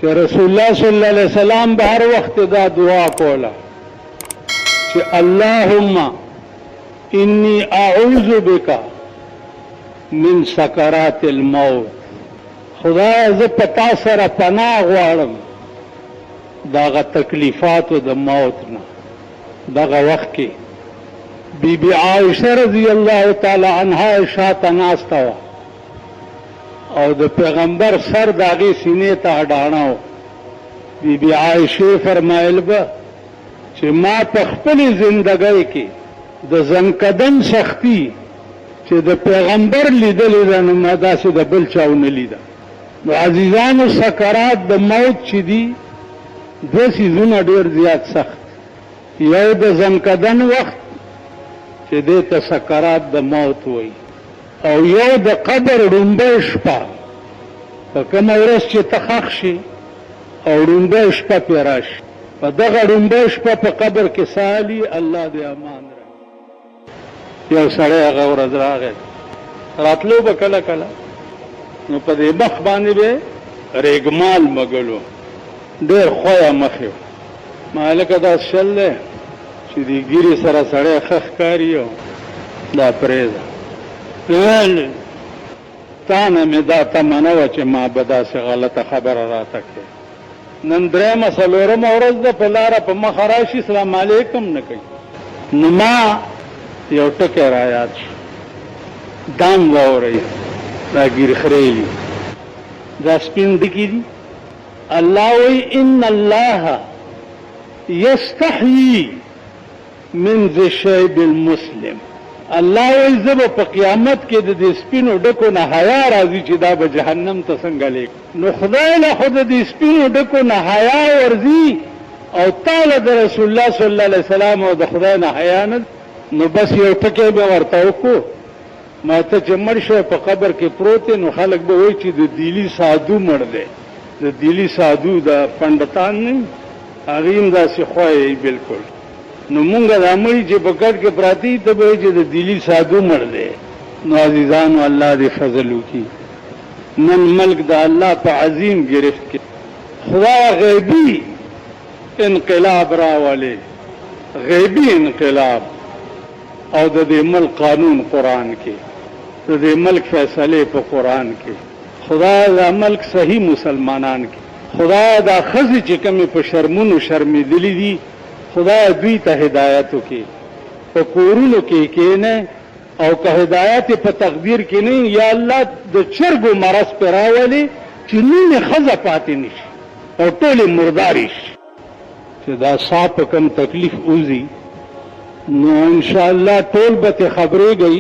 چې رسول الله صلی الله علیه وسلم به هر وخت دا دعا کوله چې اللهم انی اعوذ بک من سکرات الموت. خدای زه په تا سره پناه غواړم دغه تکلیفاتو د موت نه. دغه وخت کې بی بی عائشه رضی الله تعالی عنها شاته ناسته وه او د پیغمبر سر د هغې سینې ته اډاڼه و. بی بی عائشه فرمایل به چې ما په خپلې زندګۍ کې د زنکدن سختی چې د پیغمبر لیدلې ده نو ما داسې د بل چا ونه لیده. نو عزیزانو سکرات د موت چې دي دوه څیزونه ډېر زیات سخت. یو د زنکدن وخت چې دې ته سکرات د موت وایي او یو د قبر ړومبۍ شپه په کومه ورځ چې ته ښخ شي او ړومبۍ شپه پرې راشي په دغه ړومبۍ شپه په قبر کې سالي الله دې امان راکړي. یو سړی هغه ورځ راغی راتلو به کله کله نو په دې مخ باندې به ریګمال مګلو ډېر خویه مخ یې ما هلکه دا شل دی چې دې ګیرې سره سړی ښه ښکاري او دا پرېږده. ویل تا نه مې دا تمه نه وه چې ما به داسې غلطه خبره راته کړې. نن درېیمه څلورمه ورځ ده په لاره په مخه راشي سلام علیکم نه کوي. نو ما یو ټکی را یاد شو دام واورئ دا ګیر خریلي دا سپین ډکي دي. الله وایي ان الله یستحیي من ذی الشیب المسلم. الله وایي زه به په قیامت کې د دې سپینو ډکو نه حیا راځي چې دا به جهنم ته څنګه لیک. نو خدای له خو د دې سپینو ډکو نه حیا ورځي او تا له د رسول الله صلی الله علیه وسلم او د خدای نه حیا نه. نو بس یو ټکی به ورته وکړو ما ته چې مړ شوی په قبر کې پروت نو خلک به وایي چې د دیلي سادو مړ دی. د دیلي سادو د پنډتان نه هغې هم داسې خوی بلکل. نو مونږ دا مړي چې په ګډ کې پراته دي ته به وایي چې د دیلي سادو مړ دی. نو عزیزانو الله دې فضل وکړي. نن ملک د الله په عظیم گرفت کې خدا غیبي انقلاب راولي غیبي انقلاب او د دې ملک قانون قرآن کې د دې ملک فیصلې په قرآن کې خدا دا ملک صحیح مسلمانان کې خدا دا ښځې چې کومې په شرمونو شرمېدلي دي خدا دوی ته هدایت وکړي. په کورونو کې کښېنه او که هدایت په تقدیر کې نه یا الله د چرګو مرض پرې راولي چې نیمې ښځه پاتې نه شي او ټولې مردارې شي. چې دا سا په کوم تکلیف وځي نو انشاءالله ټول به ترې خبرېږئ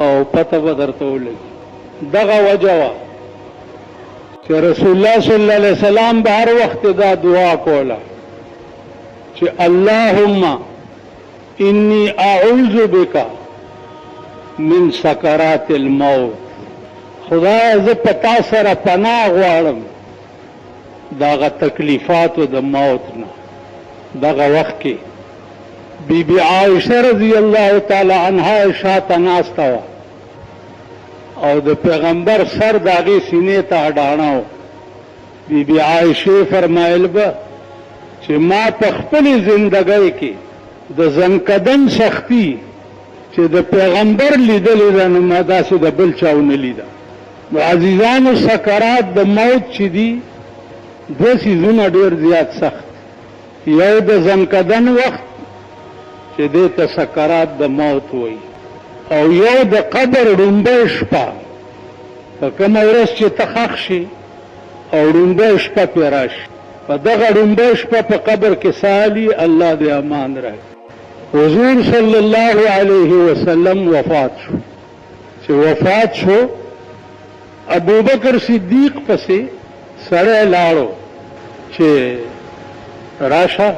او پته به درته ولګي. دغه وجه وه چې رسول الله صلی الله علیه وسلم به هر وخت دا دعا کوله چې اللهم انی اعوذ بک من سکرات الموت. خدای زه په تا سره پناه غواړم دغه تکلیفاتو د موت نه. دغه وخت کې بی بی عائشه رضی الله تعالی عنها شاته ناسته وه او د پیغمبر سر د هغې سینې ته اډاڼه و. بی بی عائشه فرمایل به چې ما په خپلې زندګۍ کې د زنکدن سختی چې د پیغمبر لیدلې ده نو ما داسې د بل چا ونه لیده. نو عزیزانو سکرات د موت چې دي دوه څیزونه ډېر زیات سخت. یو د زنکدن وخت چې دې ته سکرات د موت وایي او یو د قبر ړومبۍ شپه په کومه ورځ چې ته ښخ شي او ړومبۍ شپه پرې راشي په دغه ړومبۍ شپه په قبر کې سالي الله دې امان راکړي. حضور صلی الله علیه وسلم وفات شو. چې وفات شو ابوبکر صدیق پسې سړی لاړو چې راشه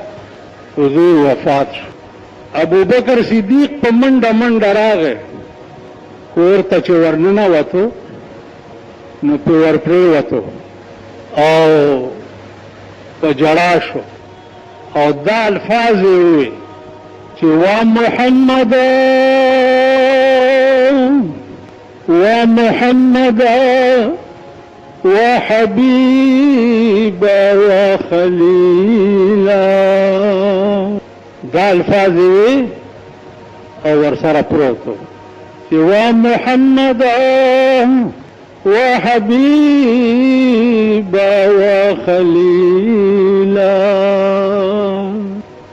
حضور وفات شو. ابوبکر صدیق په منډه منډه راغی کور ته چې ورننه وتو نو په ور پرېوتو او په ژړا شو او دا الفاظ یې وویل چې وا محمد وا محمد وحبيبا وخليلا. دا الفاظ وی او ورسره پروتو چې ومحمد وحبيبا وخليلا.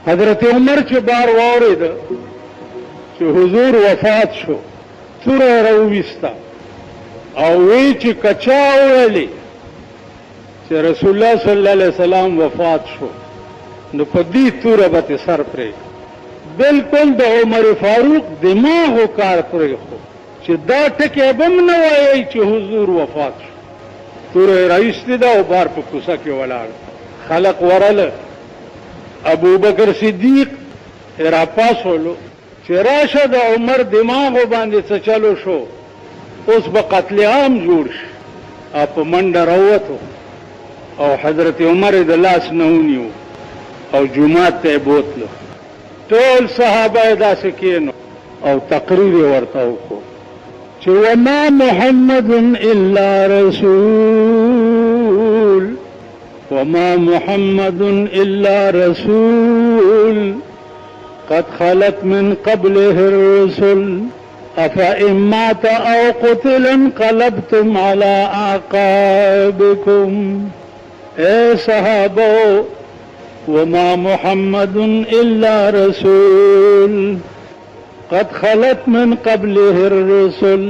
حضرت عمر چې بار واورید چې حضور وفات شو توره راوویسته او وی چې کچا ویلي چې رسول الله صلی الله علیه وسلم وفات شو نو په دې توره به سر پرې بالکل د عمر فاروق دماغ و کار پرې خو چې دا ټکی به هم نه وایي چې حضور وفات شو. توره راایستې ده او بار په کوڅه کې ولاړ خلق ورله. ابو بکر صدیق را پاسولو چې راشه د عمر دماغ باندې څه چلو شو اوس به قتل عام جوړ شي. په منډه راووتو او حضرت عمر د لاس نه ونیو او جومات ته بوتلو. ټول صحابه داسې کېنو او تقریر ورته وکړو چې وما محمد الا رسول وما محمد الا رسول قد خلت من قبله الرسل افإن مات او قتل انقلبتم على اعقابكم. اے صحابو وما محمد الا رسول قد خلت من قبله الرسل.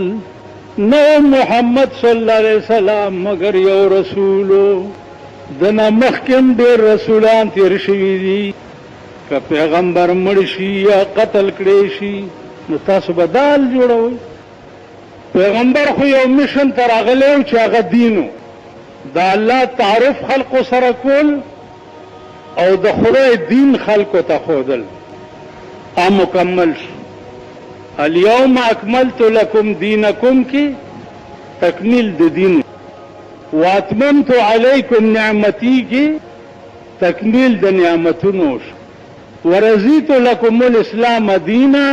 نو محمد صلی اللہ علیہ وسلم مگر یو رسولو دنا مخکم ډېر رسولان تیر شوي دي. که پیغمبر مړ شي یا قتل کړی شي نو تاسو به دال جوړوئ. پیغمبر خو یو مشن ته راغلی و چې هغه دینو د الله تعارف خلقو سره کول او د خدای دین خلقو ته ښودل. مکمل شو. اليوم اکملت لکم دینکم کی تکمیل د دین واتممت علیکم نعمتی کی تکمیل د نعمتونو شو. ورضیت لکم الاسلام دینا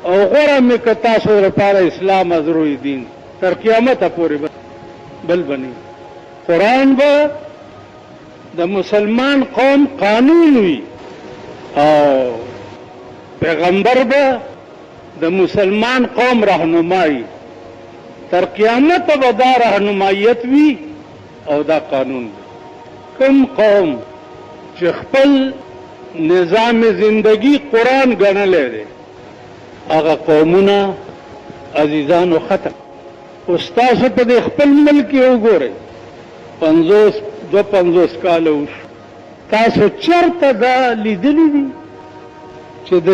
او غوره مې که تاسو لپاره اسلام ازروی دین تر قیامته پورې بل بني. قرآن به د مسلمان قوم قانون وي او پیغمبر به د مسلمان قوم رهنمایي. تر قیامت به دا رهنمایت وي او دا قانون. کوم قوم چې خپل نظام زندگی قرآن ګڼلی دی هغه قومونه عزیزانو ختم. استاسو په دې خپل ملک کې وګورئ 52 کاله وشو تاسو چرته دا لیدلی دي چې د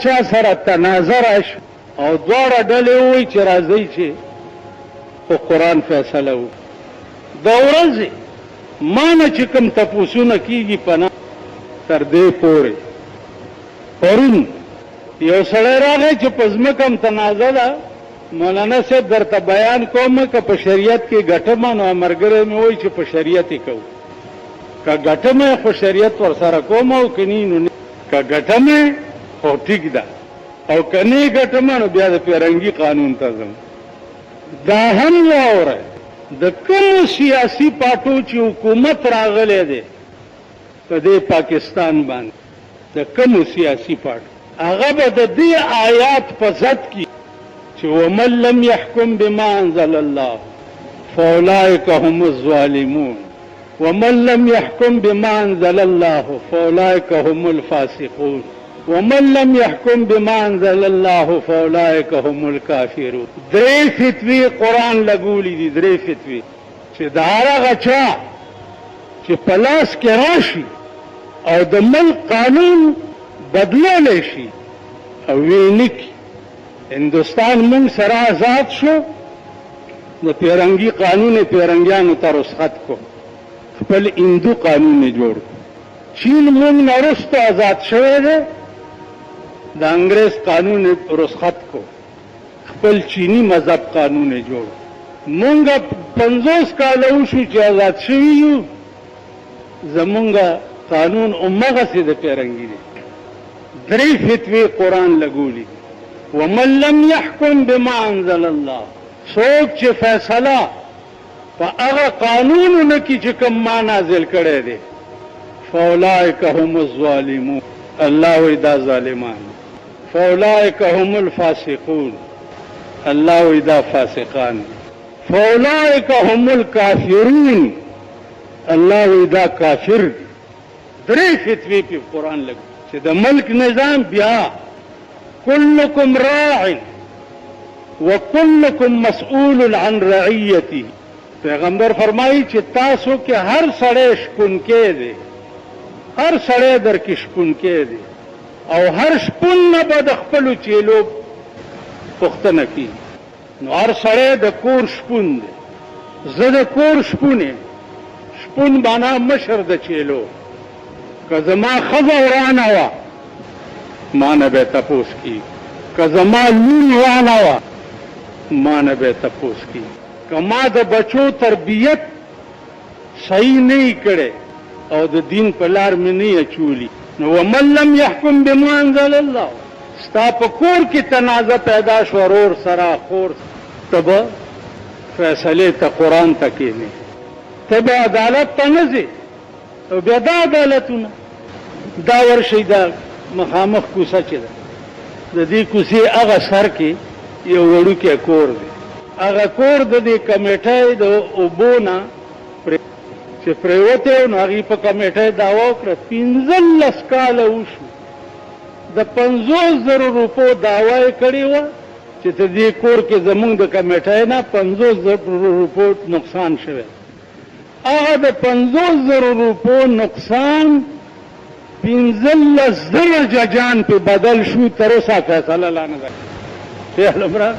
چا سره تنازع راشي او دواړه ډلې ووایي چې راځئ چې په قرآن فیصله وکړو. د ورځې ما نه چې کوم تپوسونه کېږي پناه تر دې پورې پرون یو سړی راغی چې په ځمکه هم تنازع ده مولانا صاحب درته بیان کوم که په شریعت کې ګټم نو ملګری مې وایي چې په شریعت یې کوو. که ګټم خو شریعت ورسره کوم او که نه نو که ګټم خو ټیک ده او که نه ګټم نو بیا د پیرنګي قانون ته ځم. دا هم واوره د کومو سیاسي پارټو چې حکومت راغلی دی په دې پاکستان باندې د کومو سیاسي پارټو هغه به د دې آیات په ضد کې چې ومن لم يحكم بما انزل الله فاولئك هم الظالمون ومن لم يحكم بما انزل الله فاولئك هم الفاسقون ومن لم يحكم بما انزل الله فاولئك هم الكافرون. درې فتوی قرآن لګولې دي. درې فتوی چې د هغه چا چې په لاس کې راشي او د ملک قانون بدلولی شي او ویې نکي. هندوستان مونږ سره آزاد شو د پیرنګي قانون پیرنګیانو ته رخصت کو خپل هندو قانون جوړ کو. چین مونږ نه وروسته آزاد شوی دی د انګریز قانون رخصت کو خپل چینی مذهب قانون جوړ. مونږ 50 کاله وشو چې آزاد شوي یو زمونږ قانون همغسې د پیرنګي دی. درې فتوی قرآن لګولي ومن لم يحكم بما انزل الله څوک چې فیصله په هغه قانونونه کې چې کوم ما نازل کړی دی فاولئک هم الظالمون الله وی دا ظالمان فاولئک هم الفاسقون الله وی دا فاسقان فاولئک هم الکافرون الله وی دا کافر درې فتوی په قرآن لګ چې د ملک نظام بیا كلكم راع وكلكم مسؤول عن رعيته پیغمبر فرمایي چې تاسو کې هر سړی شپونکی دی هر سړی در کې شپونکی دی او هر شپون نه به د خپلو چیلو پوښتنه کوي نو هر سړی د کور شپون دی زه د کور شپون یم شپون معنا مشر د چیلو که زما ښځه ورانه وه ما نه به تپوس کی که زما لور ورانه وه ما نه به تپوس کی که ما د بچو تربیت صحیح نه کړي او د دین په لار مې نه اچولي نو ومن لم يحكم بما انزل الله ستا په کور کې تنازع پیدا شو ورور سره خور ته به فیصلې ته قرآن ته کښېنې ته به عدالت ته نه ځې او بیا دا عدالتونه دا ورشئ دا مخامخ کوڅه چې ده د دې کوڅې هغه سر کې یو وړوکی کور دی هغه کور د دې کمیټۍ د اوبو نه چې پرېوتی نو هغې په کمیټۍ دعوا وکړه 15 کاله وشو د 50,000 روپو دعوا یې کړې وه چې په دې کور کې زمونږ د کمیټۍ نه 50,000 روپو نقصان شوی هغه د 50,000 روپو نقصان 15,000 ججان په بدل شو تر اوسه فیصله لا نه ده خیال عمره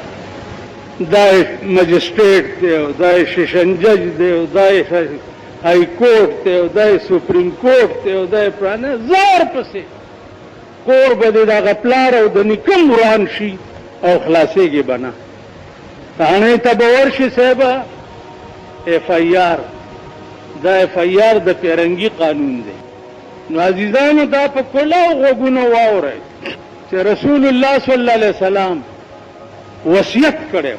دا مجسټریټ دی او دا سیشن جج دی او دا های کورټ دی او دا سپریم کورټ دی او دا پرانه زار پسې کور به د دغه پلار او د نیکه وران شي او خلاصېږي به نه تاڼې ته به ورشي صاحبه اف آی آر دا اف آی آر د پیرنګي قانون دی نو عزیزانو دا په کلاو غوږونه واورئ چې رسول الله صلی الله علیه وسلم وصیت کړی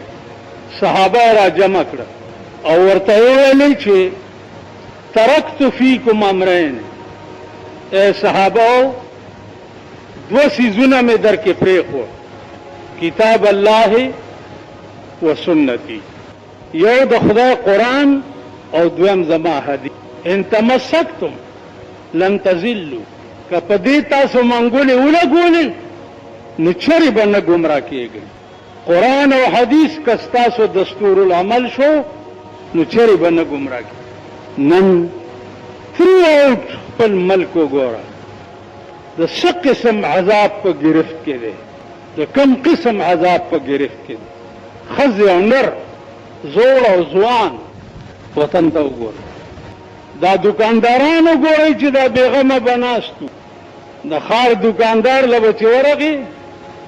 صحابه را جمع کړه او ورته ویلې چې ترکت فیکم امرین اے صحابه دو سیزونه مې در کې پرېښو کتاب الله و سنتي یو د خدای قرآن او دویم زما حدیث ان تمسکتم لن تزلوا که په دې تاسو منګولې ولګولې نو چرې به نه ګمراه کېږئ قرآن او حدیث که ستاسو دستور العمل شو نو چرې به نه ګمراه کېږئ نن تھرو آؤٹ خپل ملک وګوره د څه قسم عذاب په ګرفت کې دی د کم قسم عذاب په ګرفت کې دی ښځې او نر زوړ او ځوان وطن ته وګوره دا دکانداران وګورئ چې دا بېغمه به ناست وو د ښار دکاندار له به چې ورغې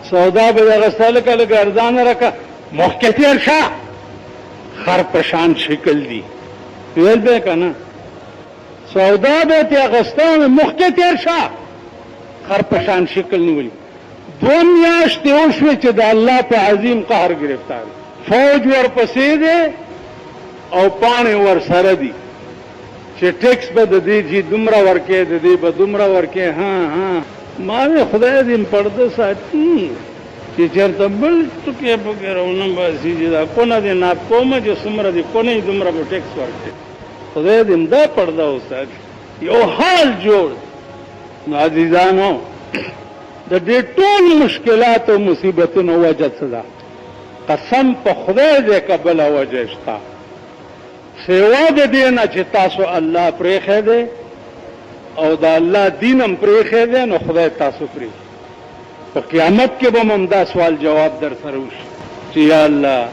سودا به یې اخیسته لکه لږ ارزانه راکړه مخکې تېر شه خر په شان شکل دی ویل به یې که نه سودا به یې ترې اخیسته مخکې تېر شه خر په شان شکل نیولي 2 میاشتې وشوې چې د الله په عظیم قهر ګرفتار فوج ورپسې دی او پاڼې ورسره دي چې ټیکس به د دې جي دومره ورکې د دې به دومره ورکې ها ما وی خدای دې پرده ساتي چې چېرته بل ټوکې پکې راونه باسي چې دا کونه دې ناپ کومه چې څومره دې کونې دومره به ټیکس ورکړي خدای دې دا پرده وساتي یو حال جوړ نو عزیزانو د دې ټول مشکلات او مصیبتونو وجه څه ده قسم په خدای دې که بله وجه شته سیوا د دې نه چې تاسو الله پرېښی دی او د الله دین هم پرېښی دی نو خدای تاسو پرېښي په قیامت کې به هم دا سوال جواب در سره وشي چې یا الله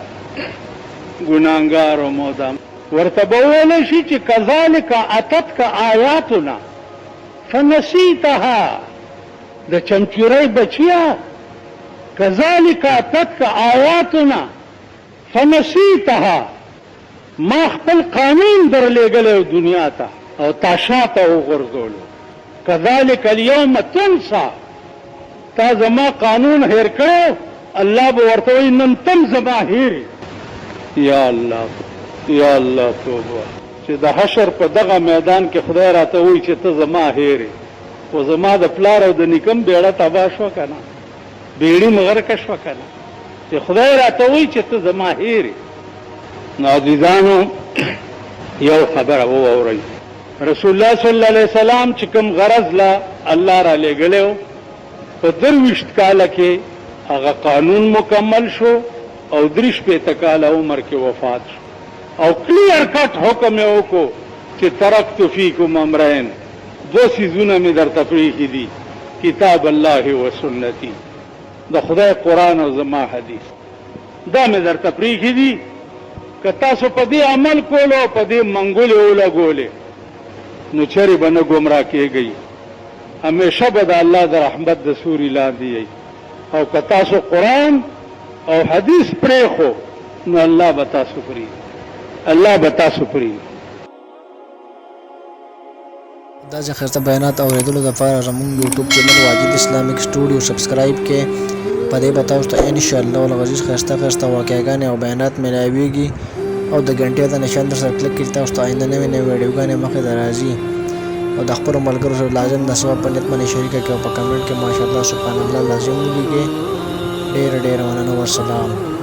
ګناهګار وم او دا ورته به وویلی شي چې کذلک اتتک آیاتنا فنسیتها د چمچورۍ بچیا کذلک اتتک آیاتنا فنسیتها ما خپل قانون در لېږلی دنیا ته او تا شاته وغورځولو کذلک اليوم تنسا تا زما قانون هیر کړی الله به ورته وایي نن تم زما هیرې یا الله یا الله توبه چې د حشر په دغه میدان کې خدای راته وایي چې ته زما هېرې خو زما د پلار او د نیکم بیړه تباه شوه که نه بیړي مغرقه شوه که نه چې خدای راته وایي چې ته زما هېرې نو عزیزانو یو خبره واورئ رسول الله صلی الله علیه وسلم چې کوم غرض لا الله را لېږلی و په 23 کاله کې هغه قانون مکمل شو او 3 کاله عمر کې وفات شو او کلیر کټ حکم یې وکړو چې ترکت فیکم امرین 2 څیزونه مې درته پرېښي دي کتاب الله و سنتي د خدای قرآن او زما حدیث دا مې درته پرېښي دي که تاسو په دې عمل کولو او په دې منګولې ولګولې نو چرې به نه ګمراه کېږئ همیشه به د الله د رحمت د سوري لاندې یئ او که تاسو قرآن او حدیث پرېښو نو الله به تاسو پرېږدي الله به تاسو پرېږدي دا چې خرڅه بیانات اورېدلو دپاره زموږ YouTube channel Wajid Islamic studio subscribe کې په دې به تاسو ته انشاءالله العزیز ښایسته واقعګانې او بیانات میلاویږي او د ګنټې د نشان در سره کلک کړئ تاسو ته آینده نوې ویډیوګانې مخې ته راځي او د خپلو ملګرو سره لازم د ثواب په نیت باندې شریکه کړئ او په کمنټ کې ماشاءالله سبحان الله لازم ولیکئ ډېره مننه والسلام